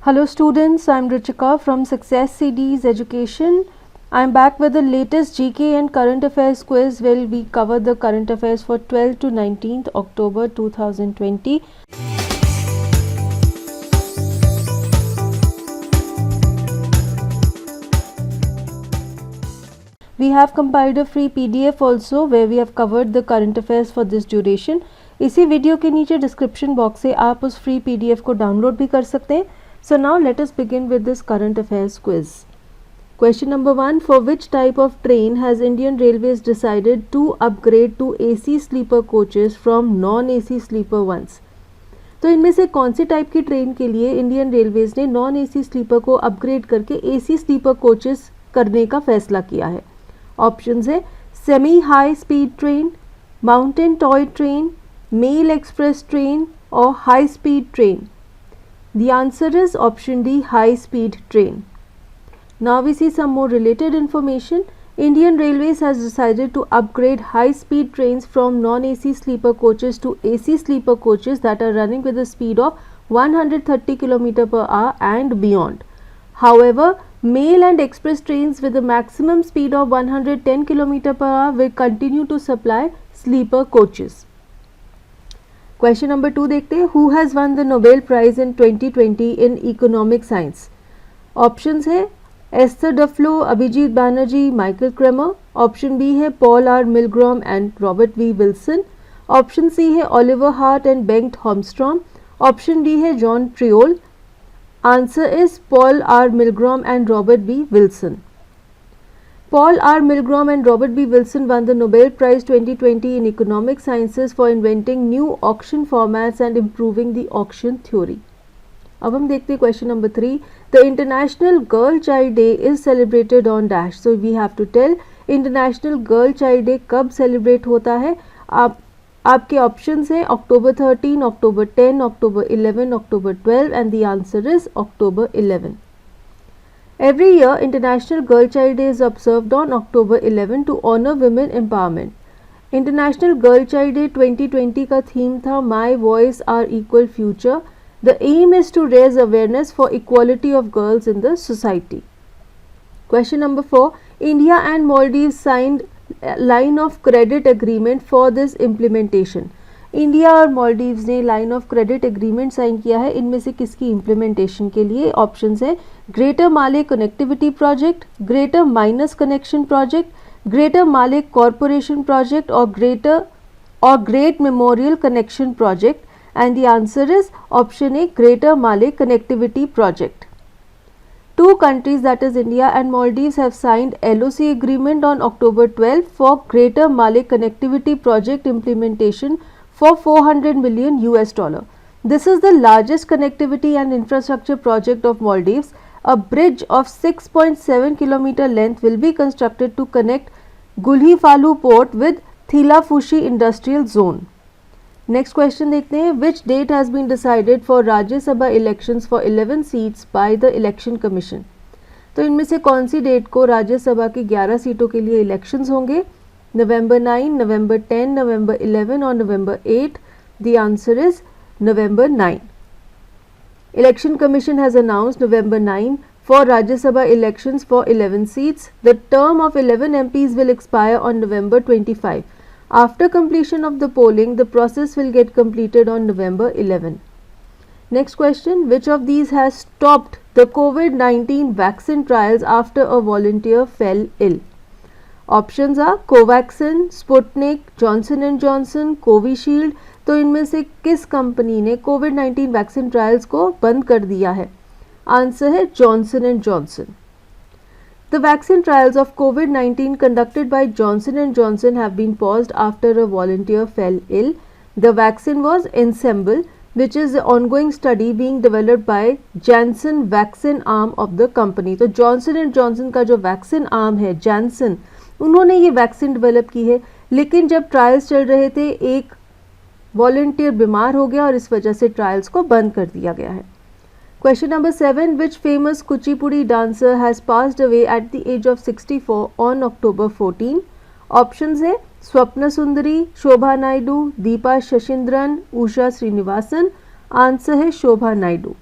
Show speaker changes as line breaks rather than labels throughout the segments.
Hello students, I am Ruchika from Success CDs Education. I am back with the latest GK and current affairs quiz where we cover the current affairs for 12th to 19th October 2020. We have compiled a free PDF also where we have covered the current affairs for this duration. इसी video के नीचे description box से आप उस free PDF को download भी कर सकते हैं. So now let us begin with this current affairs quiz. Question number 1. For which type of train has Indian Railways decided to upgrade to AC sleeper coaches from non-AC sleeper ones? तो इनमें से कौन सी type की train के लिए Indian railways ने non AC sleeper को upgrade करके एसी स्लीपर कोचेस करने का फैसला किया है? ऑप्शंस है semi high speed train, mountain toy train, mail express train और high speed train. The answer is option D, high speed train. Now we see some more related information. Indian Railways has decided to upgrade high speed trains from non-AC sleeper coaches to AC sleeper coaches that are running with a speed of 130 km per hour and beyond. However, mail and express trains with a maximum speed of 110 km per hour will continue to supply sleeper coaches. Question number 2 देखते हैं. Who has won the Nobel prize in 2020 in economic science? Options है Esther Duflo, Abhijit Banerjee, Michael Kremer. Option B है Paul R Milgrom and Robert V Wilson. Option C है Oliver Hart and Bengt Holmstrom. Option D है John Tirole. Answer is Paul R Milgrom and Robert V Wilson. Paul R. Milgrom and Robert B. Wilson won the Nobel Prize 2020 in Economic Sciences for inventing new auction formats and improving the auction theory. अब हम देखते हैं question number 3. The International Girl Child Day is celebrated on dash. So we have to tell International Girl Child Day कब celebrate होता है. आपके options हैं October 13, October 10, October 11, October 12 and the answer is October 11. Every year, International Girl Child Day is observed on October 11 to honor women empowerment. International Girl Child Day 2020 का theme था My Voice Our Equal Future. The aim is to raise awareness for equality of girls in the society. Question number 4. India and Maldives signed line of credit agreement for this implementation. India और Maldives ने line of credit agreement sign किया है. इनमें से किसकी implementation के लिए? Options है greater Male connectivity project, greater minus connection project, greater Male corporation project और great memorial connection project. And the answer is option A greater Male connectivity project. Two countries, that is India and Maldives, have signed LOC agreement on October 12 for Greater Male Connectivity Project implementation for $400 million. This is the largest connectivity and infrastructure project of Maldives. A bridge of 6.7 km length will be constructed to connect Gulhifalu port with Thilafushi industrial zone. Next question देखते हैं. Which date has been decided for Rajya Sabha elections for 11 seats by the Election Commission? तो इनमें से कौन सी date को राज्यसभा की 11 सीटों के लिए इलेक्शंस होंगे? November 9, November 10, November 11 or November 8? The answer is November 9. Election Commission has announced November 9 for Rajya Sabha elections for 11 seats. The term of 11 MPs will expire on November 25. After completion of the polling, the process will get completed on November 11. Next question. Which of these has stopped the COVID-19 vaccine trials after a volunteer fell ill? Options are Covaxin, Sputnik, Johnson and Johnson, Covishield. तो इनमें से किस company ने कोविड-19 vaccine trials को बंद कर दिया है? आंसर है Johnson and Johnson. The vaccine trials of COVID-19 conducted by Johnson and Johnson have been paused after a volunteer fell ill. The vaccine was Ensemble, which is the ongoing study being developed by Janssen vaccine arm of the company. तो Johnson and Johnson का जो vaccine arm है Janssen, उन्होंने ये vaccine develop की है. लेकिन जब ट्रायल्स चल रहे थे एक वॉलंटियर बीमार हो गया और इस वजह से ट्रायल्स को बंद कर दिया गया है. Question number 7. Which famous Kuchipudi dancer has passed away at the age of 64 on October 14? Options है स्वप्न सुंदरी, शोभा नायडू, दीपा शशिंद्रन, उषा श्रीनिवासन. आंसर है Shobha Naidu.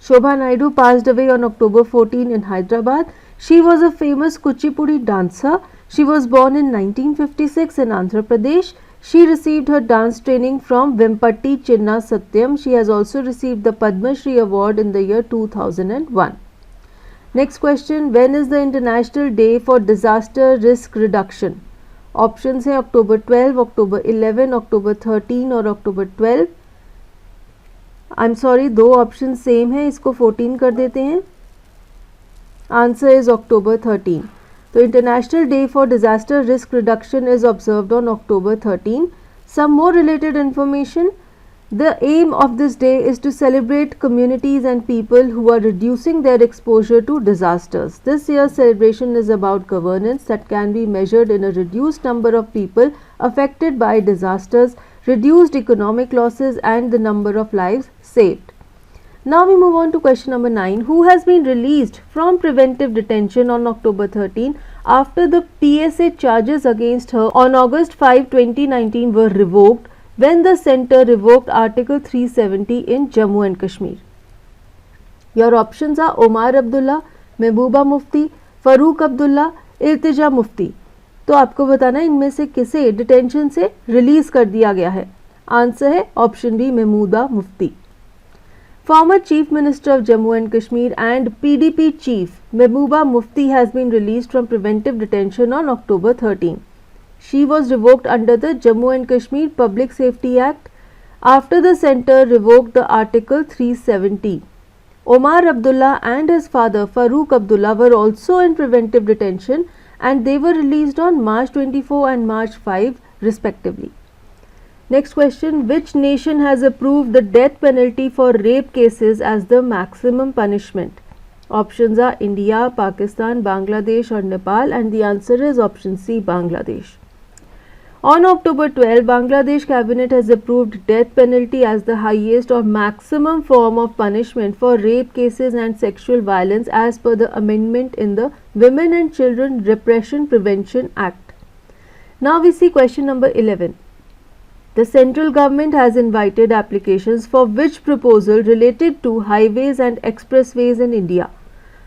Shobha Naidu passed away on October 14 in Hyderabad. She was a famous Kuchipudi dancer. She was born in 1956 in Andhra Pradesh. She received her dance training from Vempatti Chinna Satyam. She has also received the Padma Shri Award in the year 2001. Next question, when is the International Day for Disaster Risk Reduction? Options हैं October 12, October 11, October 13 और October 12. I'm sorry, दो option same है, इसको 14 कर देते हैं. Answer is October 13. The International Day for Disaster Risk Reduction is observed on October 13. Some more related information. The aim of this day is to celebrate communities and people who are reducing their exposure to disasters. This year's celebration is about governance that can be measured in a reduced number of people affected by disasters, reduced economic losses, and the number of lives saved. Now we move on to question number 9. Who has been released from preventive detention on October 13 after the PSA charges against her on August 5, 2019 were revoked when the centre revoked Article 370 in Jammu and Kashmir? Your options are Omar Abdullah, Mehbooba Mufti, Farooq Abdullah, Irtija Mufti. तो आपको बताना है इनमें से किसे detention से release कर दिया गया है. आंसर है option B, Mahmooda Mufti. Former Chief Minister of Jammu and Kashmir and PDP Chief Mehbooba Mufti has been released from preventive detention on October 13. She was revoked under the Jammu and Kashmir Public Safety Act after the centre revoked the Article 370. Omar Abdullah and his father Farooq Abdullah were also in preventive detention and they were released on March 24 and March 5 respectively. Next question, which nation has approved the death penalty for rape cases as the maximum punishment? Options are India, Pakistan, Bangladesh or Nepal, and the answer is option C, Bangladesh. On October 12, Bangladesh cabinet has approved death penalty as the highest or maximum form of punishment for rape cases and sexual violence as per the amendment in the Women and Children Repression Prevention Act. Now we see question number 11. The central government has invited applications for which proposal related to highways and expressways in India?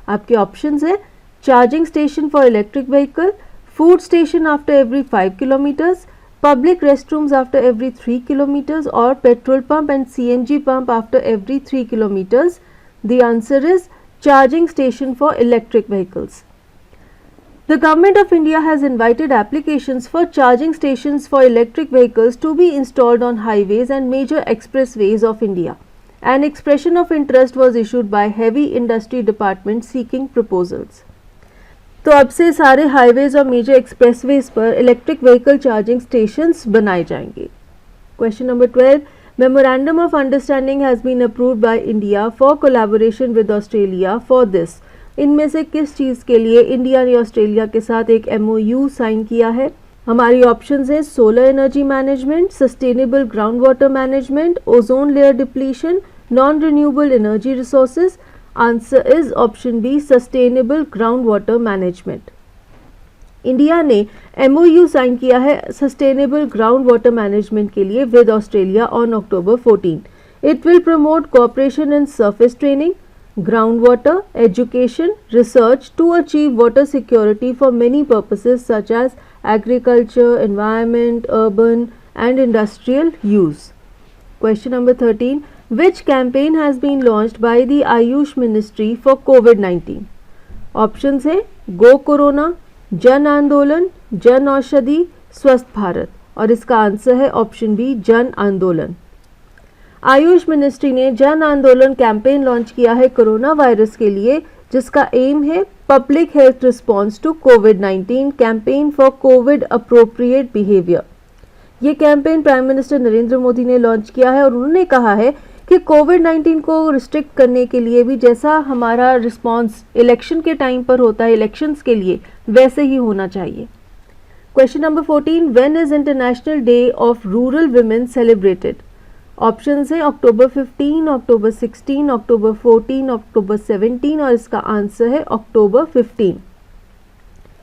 आपके options है charging station for electric vehicle, food station after every 5 kilometers, public restrooms after every 3 kilometers or petrol pump and CNG pump after every 3 kilometers. The answer is charging station for electric vehicles. The Government of India has invited applications for charging stations for electric vehicles to be installed on highways and major expressways of India. An expression of interest was issued by Heavy Industry Department seeking proposals. तो अब से सारे highways और major expressways पर electric vehicle charging stations बनाए जाएंगे. Question number 12. Memorandum of Understanding has been approved by India for collaboration with Australia for this. इनमें से किस चीज़ के लिए इंडिया ने ऑस्ट्रेलिया के साथ एक MOU साइन किया है? हमारी ऑप्शंस हैं solar energy management, sustainable ground water management, ozone layer depletion, non renewable energy resources. Answer is option B, sustainable ground water management. India ने MOU साइन किया है सस्टेनेबल ग्राउंड वाटर मैनेजमेंट के लिए with Australia on October 14. It will promote cooperation in surface training, groundwater, education, research to achieve water security for many purposes such as agriculture, environment, urban and industrial use. Question number 13. Which campaign has been launched by the Ayush Ministry for COVID-19? Options है Go Corona, जन आंदोलन, जन औषधि, स्वस्थ भारत. और इसका answer है option B, जन आंदोलन. Ayush ministry ने जन आंदोलन कैंपेन लॉन्च किया है कोरोना वायरस के लिए, जिसका एम है पब्लिक हेल्थ रिस्पांस टू कोविड-19 campaign for COVID appropriate behaviour. ये campaign prime minister Narendra Modi ने लॉन्च किया है और उन्होंने कहा है कि कोविड-19 को रिस्ट्रिक्ट करने के लिए भी जैसा हमारा रिस्पांस इलेक्शन के टाइम पर होता है इलेक्शंस के लिए, वैसे ही होना चाहिए. Question number 14. When is international day of rural women celebrated? Options हैं October 15, October 16, October 14, October 17 और इसका आंसर है October 15.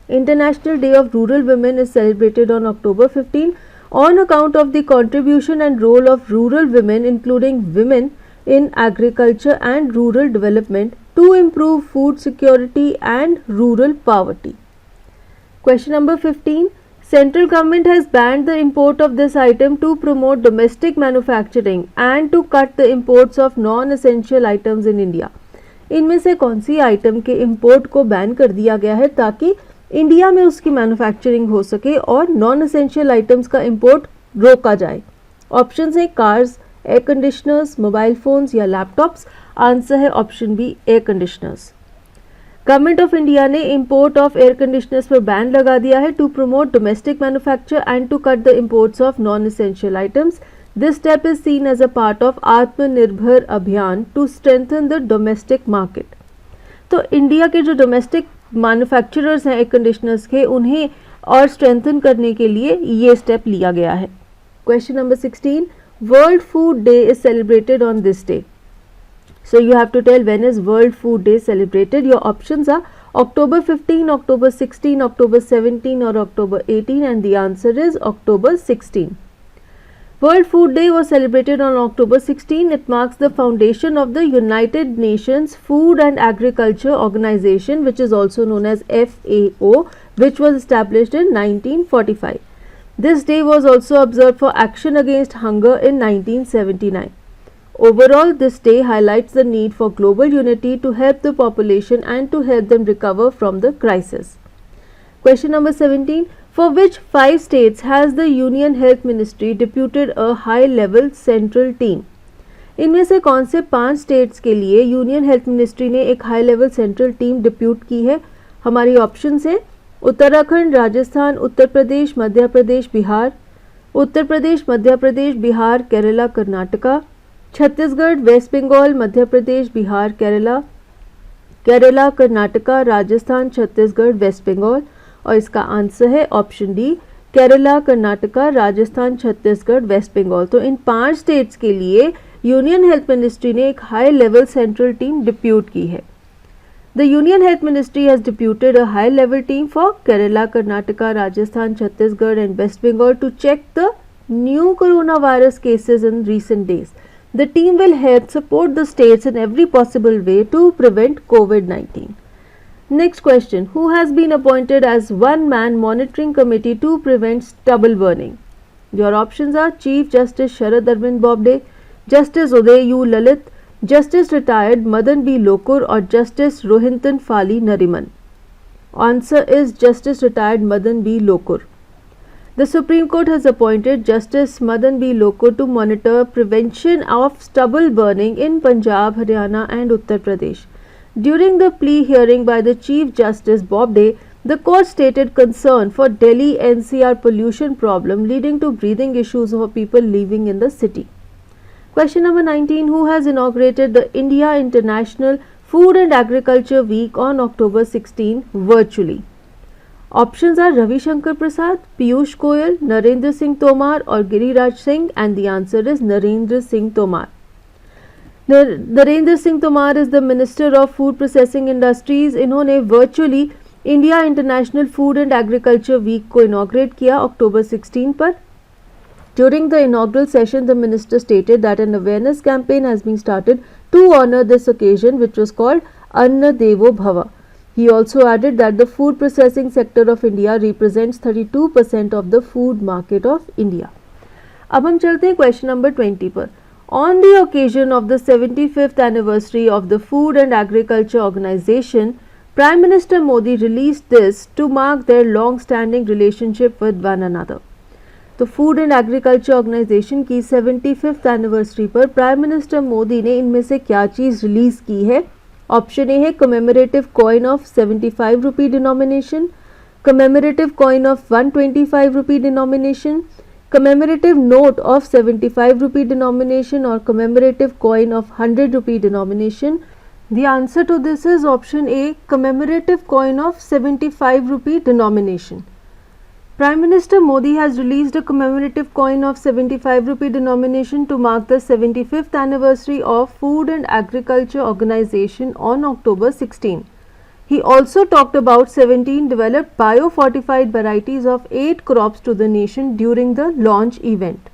International Day of Rural Women is celebrated on October 15 on account of the contribution and role of rural women including women in agriculture and rural development to improve food security and rural poverty. Question number 15. Central government has banned the import of this item to promote domestic manufacturing and to cut the imports of non-essential items in India. इनमें से कौन सी item के import को ban कर दिया गया है ताकि इंडिया में उसकी मैन्युफैक्चरिंग हो सके और नॉन एसेंशियल आइटम्स का इंपोर्ट रोका जाए? ऑप्शंस है cars, air conditioners, mobile phones या लैपटॉप्स. आंसर है option B, air conditioners. Government of India ने इंपोर्ट ऑफ एयर कंडीशनर्स पर बैन लगा दिया है to promote domestic manufacture and to cut the imports of non essential items. This step is seen as a part of आत्मनिर्भर अभियान to strengthen the domestic market. तो India के जो domestic manufacturers हैं एयर कंडीशनर्स के, उन्हें और strengthen करने के लिए ये स्टेप लिया गया है. Question number 16. World food day is celebrated on this day. So you have to tell when is World Food Day celebrated. Your options are October 15, October 16, October 17 or October 18 and the answer is October 16. World Food Day was celebrated on October 16. It marks the foundation of the United Nations Food and Agriculture Organization, which is also known as FAO, which was established in 1945. This day was also observed for action against hunger in 1979. Overall, this day highlights the need for global unity to help the population and to help them recover from the crisis. Question number 17. For which 5 states has the Union Health Ministry deputed a high-level central team? इनमें से कौन से 5 states के लिए union health ministry ने एक high level central team depute की है? हमारी ऑप्शंस हैं उत्तराखंड, राजस्थान, उत्तर प्रदेश, मध्य प्रदेश, बिहार. उत्तर प्रदेश, मध्य प्रदेश, बिहार, केरला, कर्नाटका. छत्तीसगढ़, वेस्ट बंगाल, मध्य प्रदेश, बिहार, केरला, कर्नाटका, राजस्थान, छत्तीसगढ़, वेस्ट बंगाल. और इसका आंसर है ऑप्शन डी, केरला, कर्नाटका, राजस्थान, छत्तीसगढ़, वेस्ट बंगाल. तो इन 5 स्टेट्स के लिए यूनियन हेल्थ मिनिस्ट्री ने एक high level central team depute की है. The union health ministry has deputed a high level team for Kerala, Karnataka, Rajasthan, Chhattisgarh and West Bengal to check the new corona virus cases in recent days. The team will help support the states in every possible way to prevent COVID-19. Next question. Who has been appointed as one-man monitoring committee to prevent stubble burning? Your options are Chief Justice Sharad Arvind Bobde, Justice Uday U. Lalit, Justice Retired Madan B. Lokur or Justice Rohinton Fali Nariman. Answer is Justice Retired Madan B. Lokur. The Supreme Court has appointed Justice Madan B. Lokur to monitor prevention of stubble burning in Punjab, Haryana and Uttar Pradesh. During the plea hearing by the Chief Justice Bobde, the court stated concern for Delhi NCR pollution problem leading to breathing issues for people living in the city. Question number 19. Who has inaugurated the India International Food and Agriculture Week on October 16 virtually? Options are Ravi Shankar Prasad, Piyush Goyal, Narendra Singh Tomar or Giriraj Singh and the answer is Narendra Singh Tomar. Narendra Singh Tomar is the minister of food processing industries. इन्होंने virtually India international food and agriculture week को inaugurate किया October 16 पर. During the inaugural session the minister stated that an awareness campaign has been started to honour this occasion which was called Anna Devo भव. He also added that the food processing sector of India represents 32% of the food market of India. अब हम चलते हैं question number 20 पर. On the occasion of the 75th anniversary of the Food and Agriculture Organization, Prime Minister Modi released this to mark their long-standing relationship with one another. तो food and agriculture organisation की 75th anniversary पर prime minister Modi ने इनमें से क्या चीज़ release की है? Option ए है commemorative coin of 75 rupee denomination, commemorative coin of 125 rupee denomination, commemorative note of 75 rupee denomination or commemorative coin of 100 rupee denomination. The answer to this is option A, commemorative coin of 75 rupee denomination. Prime Minister Modi has released a commemorative coin of 75 rupee denomination to mark the 75th anniversary of Food and Agriculture Organization on October 16. He also talked about 17 developed biofortified varieties of 8 crops to the nation during the launch event.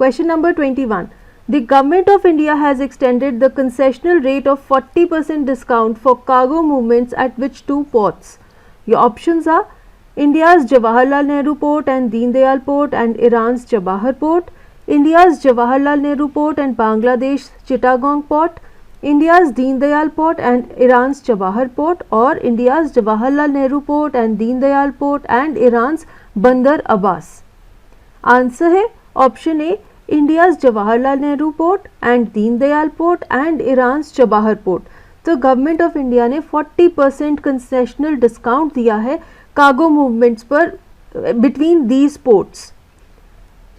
Question number 21. The Government of India has extended the concessional rate of 40% discount for cargo movements at which two ports? Your options are India's Jawaharlal Nehru Port and Deen Dayal Port and Iran's Chabahar Port, India's Jawaharlal Nehru Port and Bangladesh's Chittagong Port, India's Deen Dayal Port and Iran's Chabahar Port, or India's Jawaharlal Nehru Port and Deen Dayal Port and Iran's Bandar Abbas. Answer है option A, India's Jawaharlal Nehru port and Deen Dayal port and Iran's Chabahar port. तो government of India ने 40% concessional discount दिया है cargo movements पर between these ports.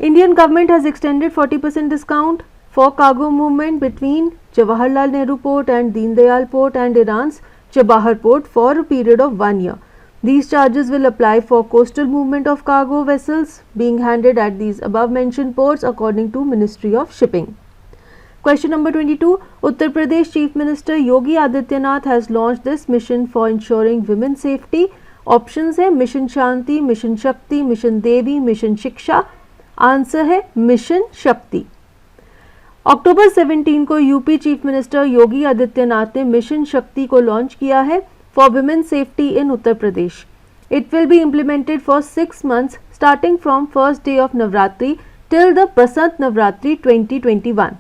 Indian government has extended 40% discount for cargo movement between Jawaharlal Nehru port and Deen Dayal port and Iran's Chabahar port for a period of 1 year. These charges will apply for coastal movement of cargo vessels being handled at these above mentioned ports according to Ministry of Shipping. Question number 22. Uttar Pradesh Chief Minister Yogi Adityanath has launched this mission for ensuring women's safety. Options है Mission Shanti, Mission Shakti, Mission Devi, Mission Shiksha. Answer है Mission Shakti. अक्टूबर 17 को UP chief minister Yogi Adityanath ने mission शक्ति को launch किया है for women's safety in Uttar Pradesh. It will be implemented for 6 months starting from first day of Navratri till the Basant Navratri 2021.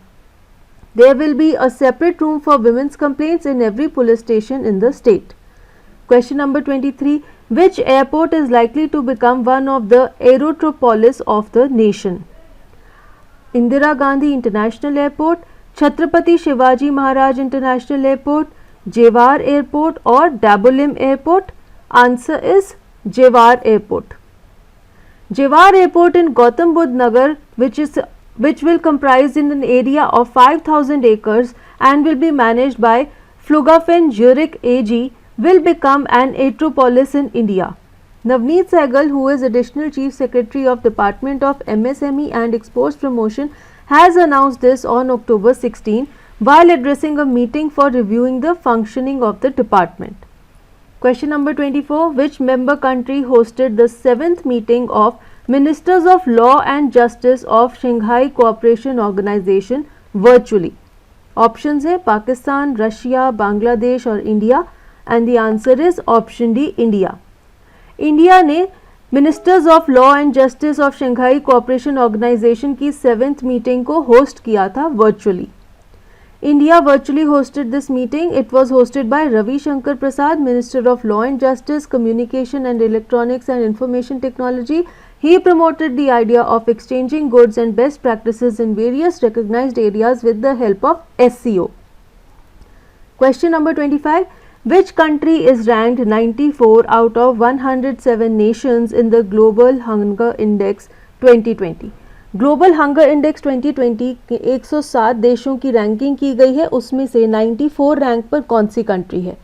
There will be a separate room for women's complaints in every police station in the state. Question number 23. Which airport is likely to become one of the aerotropolis of the nation? Indira Gandhi International Airport, Chhatrapati Shivaji Maharaj International Airport, Jewar Airport or Dabolim Airport? Answer is Jewar Airport. Jewar Airport in Gautam Budh Nagar, which will comprise in an area of 5,000 acres and will be managed by Flughafen Zurich AG, will become an aerotropolis in India. Navneet Sehgal, who is Additional Chief Secretary of Department of MSME and Exports Promotion, has announced this on October 16 while addressing a meeting for reviewing the functioning of the department. Question number 24. Which member country hosted the 7th meeting of Ministers of Law and Justice of Shanghai Cooperation Organization virtually? Options है Pakistan, Russia, Bangladesh और India, and the answer is option D, India. India ने ministers of law and justice of Shanghai cooperation organisation की 7th meeting को host किया था virtually. India virtually hosted this meeting. It was hosted by Ravi Shankar Prasad, Minister of Law and Justice, Communication and Electronics and Information Technology. He promoted the idea of exchanging goods and best practices in various recognized areas with the help of SCO. Question number 25. Which country is ranked 94 out of 107 nations in the Global Hunger Index 2020? Global hunger index 2020 के 107 देशों की ranking की गई है, उसमें से 94 rank पर कौन सी कंट्री है?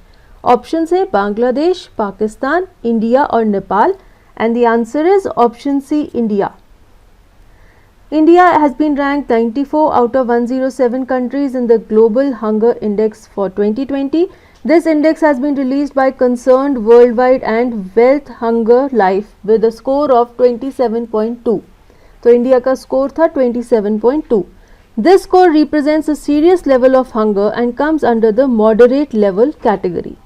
ऑप्शंस है बांग्लादेश, पाकिस्तान, इंडिया और Nepal, and the answer is option C, India. India has been ranked 94 out of 107 countries in the Global Hunger Index for 2020. This index has been released by Concerned Worldwide and Wealth Hunger Life with a score of 27.2. तो India का score था 27.2. This score represents a serious level of hunger and comes under the moderate level category.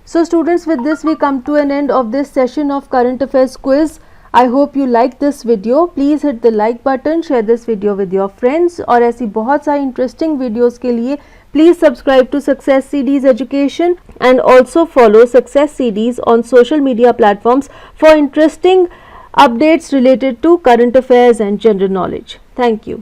So students, with this we come to an end of this session of current affairs quiz. I hope you liked this video. Please hit the like button, share this video with your friends, और ऐसी बहुत सारी interesting videos के लिए please subscribe to Success CDs Education and also follow Success CDs on social media platforms for interesting updates related to current affairs and general knowledge. Thank you.